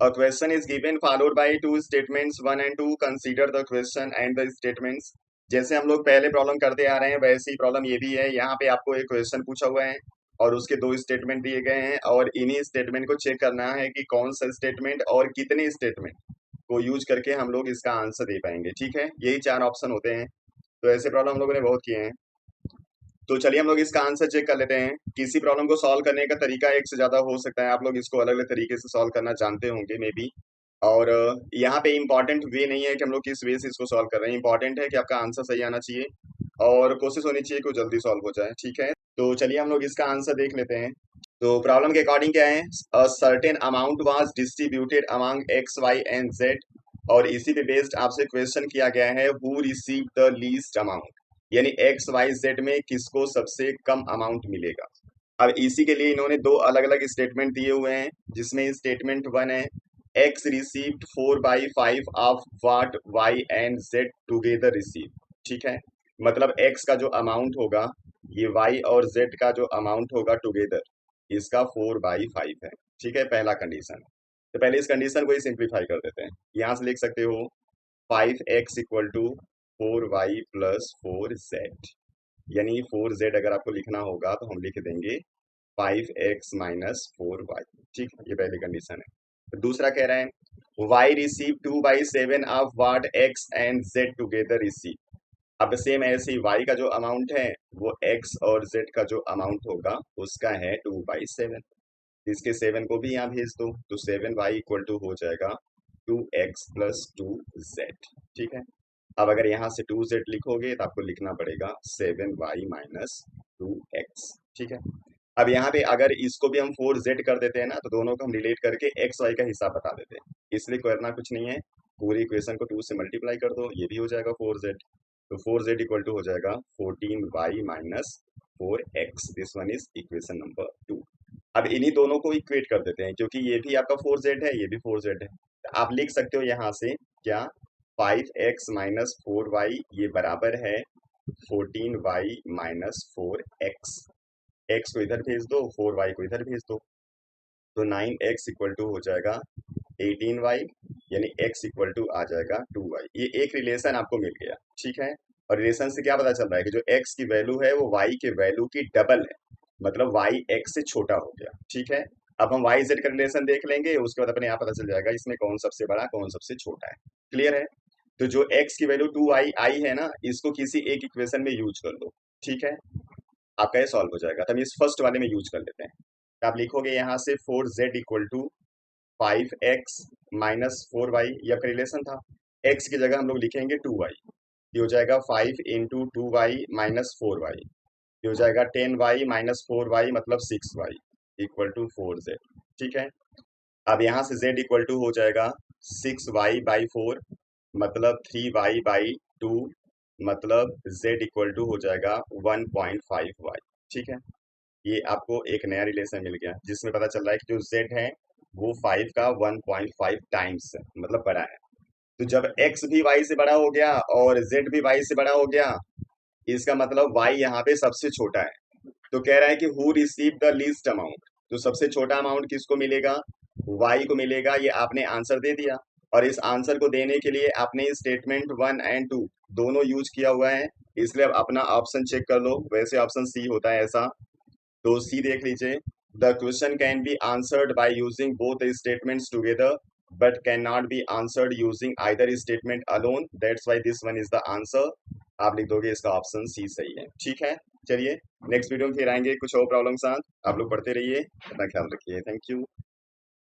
A question is given followed by two statements 1 and 2. Consider the question and the statements. जैसे हम लोग पहले problem करते आ रहे हैं वैसी प्रॉब्लम ये भी है। यहाँ पे आपको एक क्वेश्चन पूछा हुआ है और उसके दो स्टेटमेंट दिए गए हैं और इन्हीं स्टेटमेंट को चेक करना है कि कौन सा स्टेटमेंट और कितने स्टेटमेंट को यूज करके हम लोग इसका आंसर दे पाएंगे। ठीक है, यही चार ऑप्शन होते हैं। तो ऐसे प्रॉब्लम हम लोगों ने बहुत किए हैं। तो चलिए हम लोग इसका आंसर चेक कर लेते हैं। किसी प्रॉब्लम को सॉल्व करने का तरीका एक से ज्यादा हो सकता है, आप लोग इसको अलग अलग तरीके से सॉल्व करना जानते होंगे मे बी। और यहाँ पे इम्पॉर्टेंट वे नहीं है कि हम लोग किस वे से इसको सॉल्व कर रहे हैं, इम्पॉर्टेंट है कि आपका आंसर सही आना चाहिए और कोशिश होनी चाहिए कि वो जल्दी सॉल्व हो जाए। ठीक है, तो चलिए हम लोग इसका आंसर देख लेते हैं। तो प्रॉब्लम के अकॉर्डिंग क्या है, a certain amount was distributed among X Y and Z, और इसी पे बेस्ड आपसे क्वेश्चन किया गया है who receive the least amount, यानी एक्स वाई जेड में किसको सबसे कम अमाउंट मिलेगा। अब इसी के लिए इन्होंने दो अलग अलग स्टेटमेंट दिए हुए हैं, जिसमें स्टेटमेंट 1 है X received 4/5 of what Y and Z together receive. ठीक है, मतलब एक्स का जो अमाउंट होगा, ये वाई और जेड का जो अमाउंट होगा टुगेदर, इसका 4/5 है। ठीक है, पहला कंडीशन। तो पहले इस कंडीशन को ही सिंप्लीफाई कर देते हैं। यहाँ से लिख सकते हो 5x equal to 4y plus 4z, यानी 4z अगर आपको लिखना होगा तो हम लिख देंगे 5x माइनस 4y। ठीक है, ये पहली कंडीशन है। तो दूसरा कह रहे हैं y receive 2/7 of what x and z together receive. अब सेम ऐसे ही y का जो अमाउंट है वो x और z का जो अमाउंट होगा उसका है 2/7। इसके 7 को भी यहाँ भेज दो तो 7y इक्वल टू हो जाएगा 2x प्लस 2z। ठीक है, अब अगर यहाँ से 2z लिखोगे तो आपको लिखना पड़ेगा 7y माइनस 2x। ठीक है, अब यहाँ पे अगर इसको भी हम 4z कर देते हैं ना, तो दोनों को हम रिलेट करके एक्स वाई का हिसाब बता देते हैं। इसलिए करना कुछ नहीं है, पूरी इक्वेशन को 2 से मल्टीप्लाई कर दो, ये भी हो जाएगा 4z। तो 4z इक्वल टू हो जाएगा 14y minus 4x। This one is equation number 2। अब इन्हीं दोनों को इक्वेट कर देते हैं, क्योंकि ये भी आपका 4z है, ये भी 4z है। तो आप लिख सकते हो यहाँ से क्या, 5x माइनस 4y ये बराबर है 14y माइनस 4x। x को इधर भेज दो, 4y को इधर भेज दो, तो 9x इक्वल टू हो जाएगा 18y, यानी x इक्वल टू आ जाएगा 2y। ये एक रिलेशन आपको मिल गया। ठीक है, और रिलेशन से क्या पता चल रहा है कि जो x की वैल्यू है वो y के वैल्यू की डबल है, मतलब y x से छोटा हो गया। ठीक है, अब हम y z का रिलेशन देख लेंगे, उसके बाद अपने यहाँ पता चल जाएगा इसमें कौन सबसे बड़ा कौन सबसे छोटा है। क्लियर है, तो जो x की वैल्यू 2y आई है ना, इसको किसी एक इक्वेशन में यूज कर लो। ठीक है, आपका ये सॉल्व हो जाएगा। तो हम इस फर्स्ट वाले में यूज कर लेते हैं। तो आप लिखोगे यहाँ से 4z equal to 5x minus 4y, ये आपका रिलेशन था। x की जगह हम लोग लिखेंगे 2y, ये हो जाएगा 5 इंटू 2y माइनस 4y, ये हो जाएगा 10y माइनस 4y मतलब 6y इक्वल टू 4z। ठीक है, अब यहाँ से z इक्वल टू हो जाएगा 6y/4 मतलब 3y/2 मतलब z इक्वल टू हो जाएगा 1.5y। ठीक है, ये आपको एक नया रिलेशन मिल गया जिसमें पता चल रहा है कि जो z है वो 5 का 1.5 टाइम्स है, मतलब बड़ा है। तो जब x भी y से बड़ा हो गया और z भी y से बड़ा हो गया, इसका मतलब y यहाँ पे सबसे छोटा है। तो कह रहा है कि who receive the least amount, तो सबसे छोटा अमाउंट किसको मिलेगा, y को मिलेगा। ये आपने आंसर दे दिया, और इस आंसर को देने के लिए आपने स्टेटमेंट 1 एंड 2 दोनों यूज किया हुआ है, इसलिए अब अपना ऑप्शन चेक कर लो। वैसे ऑप्शन सी होता है ऐसा, तो सी देख लीजिए। The question can be answered by using both statements together but can not be answered using either statement alone, that's why this one is the answer. आप लिख दोगे इसका ऑप्शन सी सही है। ठीक है, चलिए नेक्स्ट वीडियो में फिर आएंगे कुछ और प्रॉब्लम के साथ। आप लोग पढ़ते रहिए, अपना ख्याल रखिए। Thank you.